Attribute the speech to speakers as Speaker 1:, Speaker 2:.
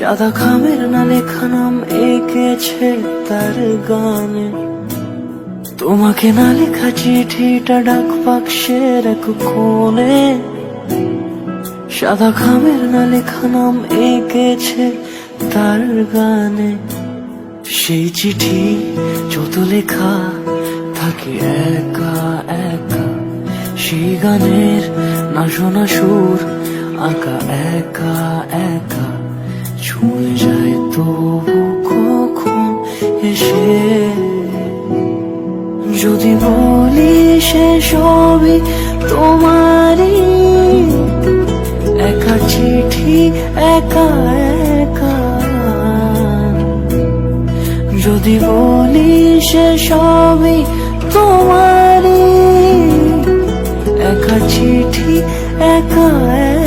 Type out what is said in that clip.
Speaker 1: সাদা খামের না লেখা নাম এঁকেছে তার গানে। তোমাকে না লেখা চিঠিটা ডাক বাক্সের এক কোণে। সাদা খামের না লেখা নাম এঁকেছে তার গানে। সেই চিঠি যত লেখা থাকে একা একা, সেই গানের না শোনা সুর আঁকা একা একা। ছুঁয়ে যায় তবু কখন এসে, যদি বলি সে সবই তোমারই। একা চিঠি একা একা, যদি বলি সে সবই তোমারই। একা চিঠি একা একা।